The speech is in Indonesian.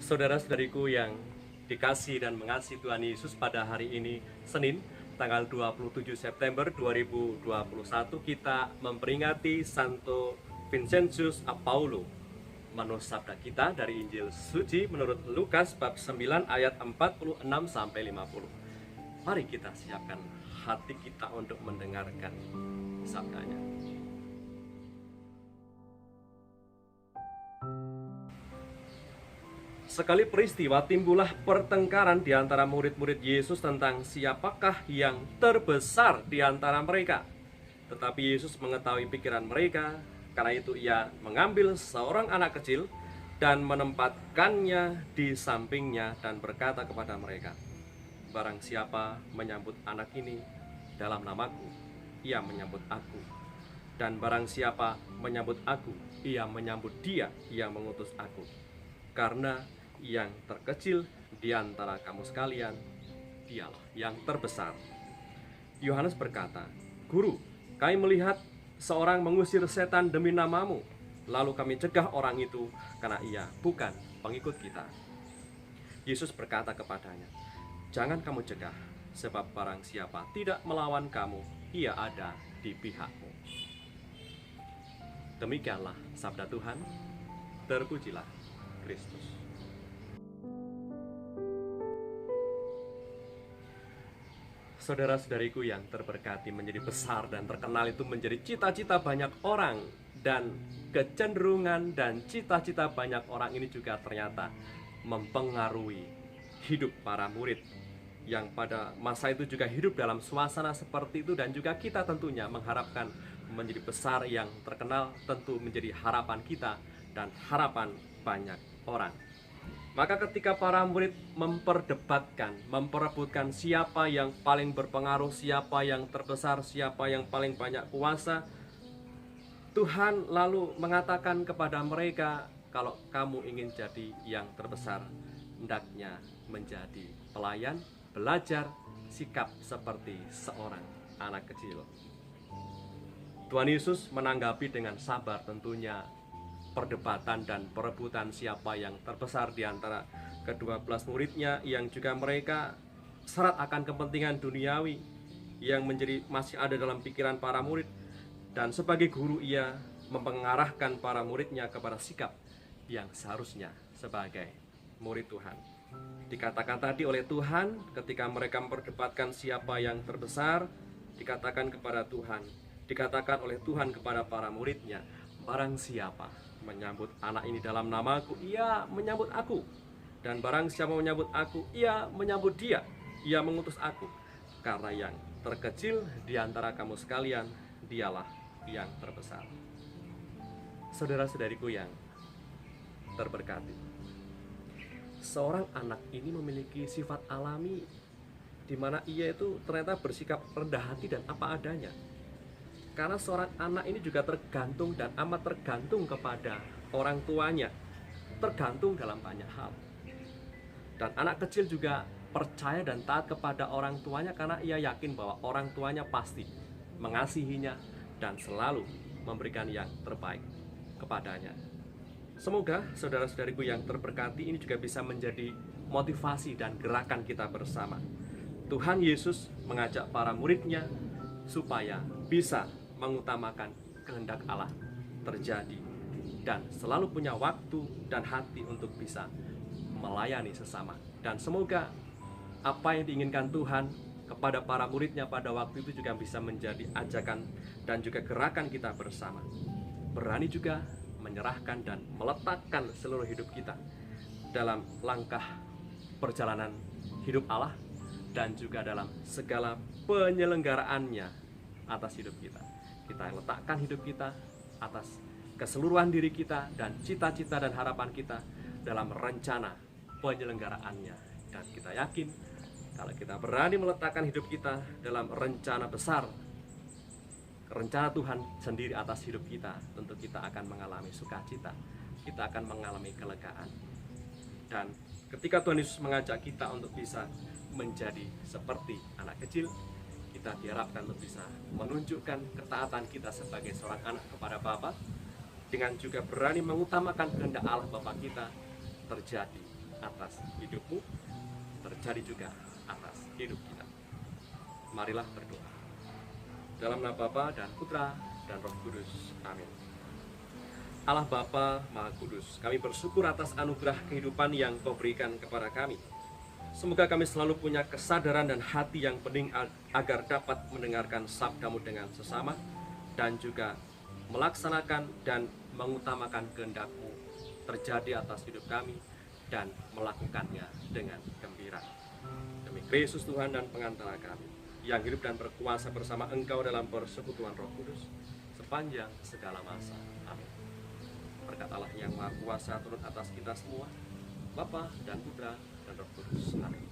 Saudara-saudariku yang dikasih dan mengasihi Tuhan Yesus, pada hari ini Senin tanggal 27 September 2021 kita memperingati Santo Vincentius Apaulo. Menurut sabda kita dari Injil Suci menurut Lukas bab 9 ayat 46 sampai 50. Mari kita siapkan hati kita untuk mendengarkan sabdanya. Sekali peristiwa timbullah pertengkaran di antara murid-murid Yesus tentang siapakah yang terbesar di antara mereka. Tetapi Yesus mengetahui pikiran mereka, karena itu ia mengambil seorang anak kecil dan menempatkannya di sampingnya dan berkata kepada mereka, "Barang siapa menyambut anak ini dalam namaku, ia menyambut aku. Dan barang siapa menyambut aku, ia menyambut dia yang mengutus aku. Karena yang terkecil di antara kamu sekalian, dialah yang terbesar." Yohanes berkata, "Guru, kami melihat seorang mengusir setan demi namamu, lalu kami cegah orang itu karena ia bukan pengikut kita." Yesus berkata kepadanya, "Jangan kamu cegah, sebab barang siapa tidak melawan kamu, ia ada di pihakmu." Demikianlah sabda Tuhan. Terpujilah Kristus. Saudara-saudariku yang terberkati, menjadi besar dan terkenal itu menjadi cita-cita banyak orang, dan kecenderungan dan cita-cita banyak orang ini juga ternyata mempengaruhi hidup para murid yang pada masa itu juga hidup dalam suasana seperti itu. Dan juga kita tentunya mengharapkan menjadi besar yang terkenal, tentu menjadi harapan kita dan harapan banyak orang. Maka ketika para murid memperdebatkan, memperebutkan siapa yang paling berpengaruh, siapa yang terbesar, siapa yang paling banyak kuasa, Tuhan lalu mengatakan kepada mereka, kalau kamu ingin jadi yang terbesar, hendaknya menjadi pelayan, belajar sikap seperti seorang anak kecil. Tuhan Yesus menanggapi dengan sabar tentunya perdebatan dan perebutan siapa yang terbesar di antara ke-12 muridnya, yang juga mereka syarat akan kepentingan duniawi yang masih ada dalam pikiran para murid. Dan sebagai guru ia mengarahkan para muridnya kepada sikap yang seharusnya sebagai murid Tuhan. Dikatakan tadi oleh Tuhan, ketika mereka memperdebatkan siapa yang terbesar, dikatakan oleh Tuhan kepada para muridnya, "Barang siapa menyambut anak ini dalam namaku, ia menyambut aku. Dan barang siapa menyambut aku, ia menyambut dia, ia mengutus aku. Karena yang terkecil di antara kamu sekalian, dialah yang terbesar." Saudara-saudariku yang terberkati, seorang anak ini memiliki sifat alami, di mana ia itu ternyata bersikap rendah hati dan apa adanya. Karena seorang anak ini juga tergantung dan amat tergantung kepada orang tuanya, tergantung dalam banyak hal. Dan anak kecil juga percaya dan taat kepada orang tuanya karena ia yakin bahwa orang tuanya pasti mengasihinya dan selalu memberikan yang terbaik kepadanya. Semoga saudara-saudariku yang terberkati ini juga bisa menjadi motivasi dan gerakan kita bersama. Tuhan Yesus mengajak para muridnya supaya bisa mengutamakan kehendak Allah terjadi dan selalu punya waktu dan hati untuk bisa melayani sesama. Dan semoga apa yang diinginkan Tuhan kepada para muridnya pada waktu itu juga bisa menjadi ajakan dan juga gerakan kita bersama. Berani juga menyerahkan dan meletakkan seluruh hidup kita dalam langkah perjalanan hidup Allah dan juga dalam segala penyelenggaraannya atas hidup kita. Kita letakkan hidup kita atas keseluruhan diri kita dan cita-cita dan harapan kita dalam rencana penyelenggaraannya. Dan kita yakin kalau kita berani meletakkan hidup kita dalam rencana besar, rencana Tuhan sendiri atas hidup kita, tentu kita akan mengalami sukacita, kita akan mengalami kelegaan. Dan ketika Tuhan Yesus mengajak kita untuk bisa menjadi seperti anak kecil, kita diharapkan untuk bisa menunjukkan ketaatan kita sebagai seorang anak kepada Bapa, dengan juga berani mengutamakan kehendak Allah Bapa kita terjadi atas hidupmu, terjadi juga atas hidup kita. Marilah berdoa. Dalam nama Bapa dan Putra dan Roh Kudus. Amin. Allah Bapa Maha Kudus, kami bersyukur atas anugerah kehidupan yang Kau berikan kepada kami. Semoga kami selalu punya kesadaran dan hati yang bening agar dapat mendengarkan sabda-Mu dengan sesama dan juga melaksanakan dan mengutamakan kehendak-Mu terjadi atas hidup kami dan melakukannya dengan gembira. Demi Kristus Tuhan dan pengantara kami, yang hidup dan berkuasa bersama Engkau dalam persekutuan Roh Kudus sepanjang segala masa. Amin. Berkat Allah yang Maha Kuasa turun atas kita semua, Bapa dan Putra dan Roh Kudus. Amin.